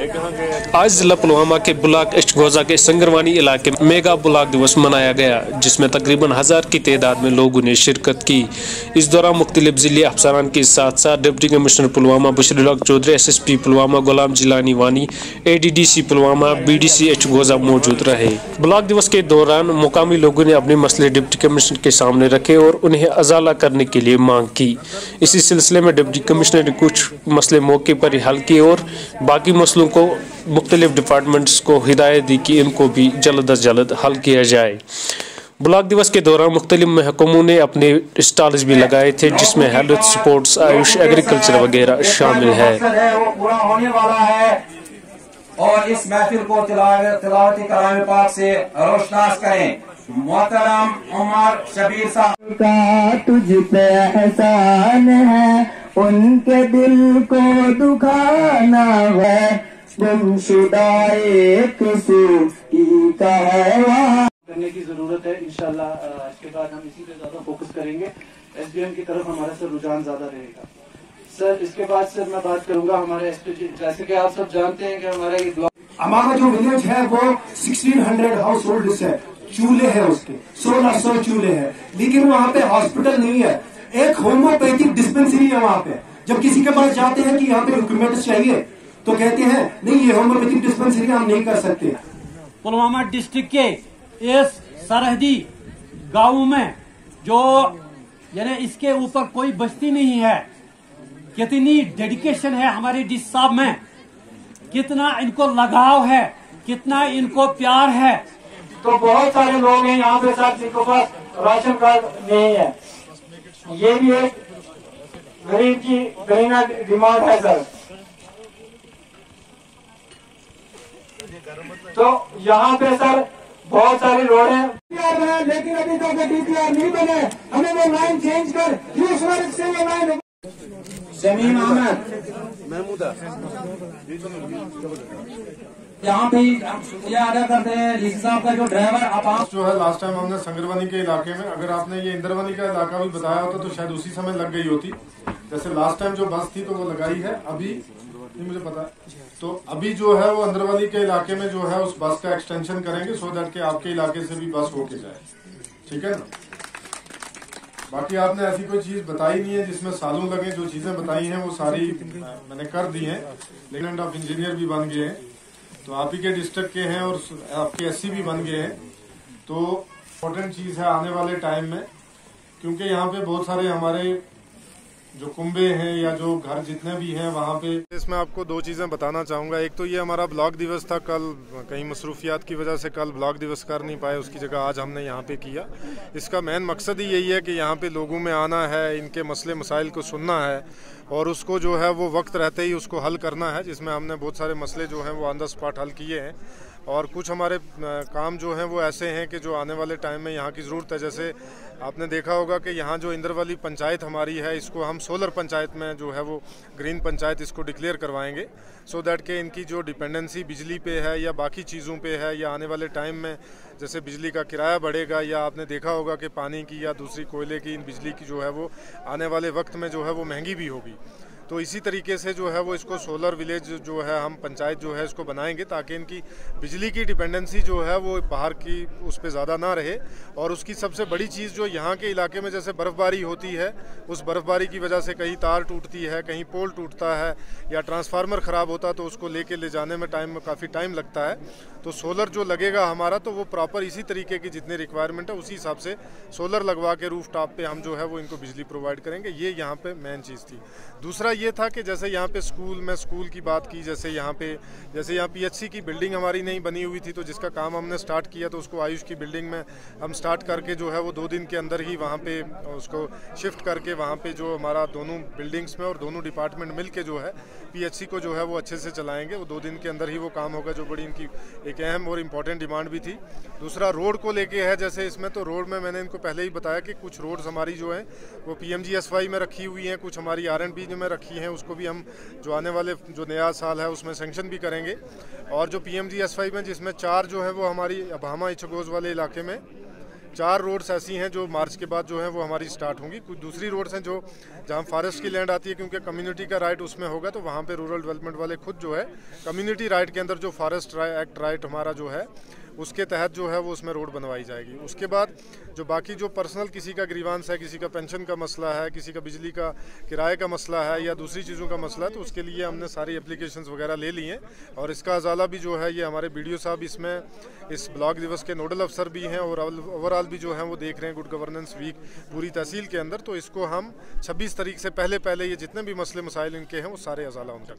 आज जिला पुलवामा के ब्लॉक इश्तगोजा के संगरवानी इलाके में मेगा ब्लॉक दिवस मनाया गया, जिसमें तकरीबन 1000 की तादाद में लोगों ने शिरकत की। इस दौरान मुख्तलिफ जिले अफसरान के साथ साथ deputy commissioner Pulwama Bashirul Chaudhary, SSP Pulwama Ghulam Jilani Wani, ADDC Pulwama, BDC इश्तगोजा मौजूद रहे। ब्लॉक दिवस के दौरान मुकामी लोगों ने अपने मसले डिप्टी कमिश्नर के सामने रखे और उन्हें अजाला करने के लिए मांग की। इसी सिलसिले में डिप्टी कमिश्नर ने कुछ मसले मौके पर ही हल किए और बाकी मसलों को मुख्तलिफ डिपार्टमेंट्स को हिदायत दी कि इनको भी जल्द अज जल्द हल किया जाए। ब्लॉक दिवस के दौरान मुख्तलिफ महकमों ने अपने स्टॉल्स भी लगाए थे, जिसमें हेल्थ, स्पोर्ट्स, आयुष, एग्रीकल्चर वगैरह शामिल है। और इस महफिल को तिलावती कलाम पाक से रोशनास करें। मोहतरम उमर शबीर साहब का तुझ पे एहसान है, उनके दिल को दुखाना है, गुमशुदाए किसी का करने की जरूरत है। इंशाल्लाह इसके बाद हम इसी पे ज्यादा फोकस करेंगे। SBM की तरफ हमारा सर रुझान ज्यादा रहेगा। सर इसके बाद सर मैं बात करूंगा हमारे SPG, जैसे कि आप सब जानते हैं कि हमारा ये ब्लॉक, हमारा जो विलेज है वो 1600 हाउस होल्ड है, चूल्हे हैं उसके 1600 चूल्हे हैं, लेकिन वहाँ पे हॉस्पिटल नहीं है। एक होम्योपैथिक डिस्पेंसरी है वहाँ पे। जब किसी के पास जाते हैं कि यहाँ पे इक्विपमेंट चाहिए तो कहते हैं नहीं, ये होम्योपैथिक डिस्पेंसरी हम नहीं कर सकते। पुलवामा डिस्ट्रिक्ट के इस सरहदी गांव में जो यानी इसके ऊपर कोई बस्ती नहीं है, कितनी डेडिकेशन है हमारे डी साहब में, कितना इनको लगाव है, कितना इनको प्यार है। तो बहुत सारे लोग हैं यहाँ पे साथ जिनको पास राशन कार्ड नहीं है। ये भी एक गरीब की गरीना डिमांड है सर। तो यहाँ पे सर बहुत सारी रोड है, लेकिन अभी तक DPR नहीं बने। हमें वो लाइन चेंज कर, इस वर्ग से वो लाइन। जमीन अहमद यहाँ पे शुक्रिया अदा करते हैं डीसी साहब का। जो ड्राइवर आप जो है लास्ट टाइम हमने संगरवानी के इलाके में, अगर आपने ये इंदरवानी का इलाका भी बताया होता तो शायद उसी समय लग गई होती। जैसे लास्ट टाइम जो बस थी तो वो लगाई है, अभी नहीं मुझे पता। तो अभी जो है वो अंदरवाली के इलाके में जो है उस बस का एक्सटेंशन करेंगे, सो दैट के आपके इलाके से भी बस होके जाए। ठीक है ना। बाकी आपने ऐसी कोई चीज बताई नहीं है जिसमें सालों लगे। जो चीजें बताई हैं वो सारी मैंने कर दी हैं। लेफ्टिनेंट ऑफ इंजीनियर भी बन गए हैं, तो आप ही के डिस्ट्रिक्ट के हैं, और आपके SC भी बन गए हैं। तो इम्पोर्टेंट चीज है आने वाले टाइम में, क्योंकि यहाँ पे बहुत सारे हमारे जो कुंबे हैं या जो घर जितने भी हैं वहाँ पे। इसमें आपको दो चीज़ें बताना चाहूँगा। एक तो ये हमारा ब्लॉक दिवस था, कल कहीं मसरूफियात की वजह से कल ब्लॉक दिवस कर नहीं पाए, उसकी जगह आज हमने यहाँ पे किया। इसका मेन मकसद ही यही है कि यहाँ पे लोगों में आना है, इनके मसले मसाइल को सुनना है और उसको जो है वो वक्त रहते ही उसको हल करना है, जिसमें हमने बहुत सारे मसले जो हैं वो ऑन द स्पॉट हल किए हैं। और कुछ हमारे काम जो हैं वो ऐसे हैं कि जो आने वाले टाइम में यहाँ की ज़रूरत है। जैसे आपने देखा होगा कि यहाँ जो इंदरवाली पंचायत हमारी है, इसको हम सोलर पंचायत में जो है वो ग्रीन पंचायत इसको डिक्लेयर करवाएंगे, सो दैट कि इनकी जो डिपेंडेंसी बिजली पे है या बाकी चीज़ों पे है, या आने वाले टाइम में जैसे बिजली का किराया बढ़ेगा, या आपने देखा होगा कि पानी की या दूसरी कोयले की, इन बिजली की जो है वो आने वाले वक्त में जो है वो महंगी भी होगी। तो इसी तरीके से जो है वो इसको सोलर विलेज जो है हम पंचायत जो है इसको बनाएंगे, ताकि इनकी बिजली की डिपेंडेंसी जो है वो बाहर की उस पर ज़्यादा ना रहे। और उसकी सबसे बड़ी चीज़ जो यहाँ के इलाके में जैसे बर्फ़बारी होती है, उस बर्फ़बारी की वजह से कहीं तार टूटती है, कहीं पोल टूटता है या ट्रांसफार्मर ख़राब होता है, तो उसको ले जाने में काफ़ी टाइम लगता है। तो सोलर जो लगेगा हमारा, तो वो प्रॉपर इसी तरीके की जितनी रिक्वायरमेंट है उसी हिसाब से सोलर लगवा के रूफ टॉप पे हम जो है वो इनको बिजली प्रोवाइड करेंगे। ये यहाँ पे मेन चीज़ थी। दूसरा ये था कि जैसे यहाँ पे स्कूल की बात की, जैसे यहाँ PHC की बिल्डिंग हमारी नहीं बनी हुई थी, तो जिसका काम हमने स्टार्ट किया, तो उसको आयुष की बिल्डिंग में हम स्टार्ट करके जो है वो 2 दिन के अंदर ही वहाँ पे उसको शिफ्ट करके वहाँ पे जो हमारा दोनों बिल्डिंग्स में और दोनों डिपार्टमेंट मिल के जो है PHC को जो है वो अच्छे से चलाएँगे। वो 2 दिन के अंदर ही वो काम होगा, जो बड़ी इनकी एक अहम और इम्पॉर्टेंट डिमांड भी थी। दूसरा रोड को लेके है, जैसे इसमें तो रोड में मैंने इनको पहले ही बताया कि कुछ रोड्स हमारी जो हैं वो PMGSY में रखी हुई हैं, कुछ हमारी R&B में रखी हैं, उसको भी हम जो आने वाले जो नया साल है उसमें सेंक्शन भी करेंगे। और जो PMGSY में जिसमें 4 जो है वो हमारी भामा इच्छगोज वाले इलाके में 4 रोड्स ऐसी हैं जो मार्च के बाद जो है वो हमारी स्टार्ट होंगी। कुछ दूसरी रोड्स हैं जो जहाँ फॉरेस्ट की लैंड आती है, क्योंकि कम्युनिटी का राइट उसमें होगा, तो वहाँ पे रूरल डेवलपमेंट वाले खुद जो है कम्युनिटी राइट के अंदर जो फॉरेस्ट एक्ट राइट हमारा जो है उसके तहत जो है वो उसमें रोड बनवाई जाएगी। उसके बाद जो बाकी जो पर्सनल किसी का ग्रीवांस है, किसी का पेंशन का मसला है, किसी का बिजली का किराए का मसला है या दूसरी चीज़ों का मसला है, तो उसके लिए हमने सारी एप्लीकेशंस वगैरह ले ली हैं। और इसका अजाला भी जो है ये हमारे BDO साहब इसमें इस ब्लॉक दिवस के नोडल अफसर भी हैं और ओवरऑल भी जो है वो देख रहे हैं गुड गवर्नेंस वीक पूरी तहसील के अंदर। तो इसको हम 26 तारीख से पहले ये जितने भी मसले मसाइल इनके हैं वो सारे अजाला उनका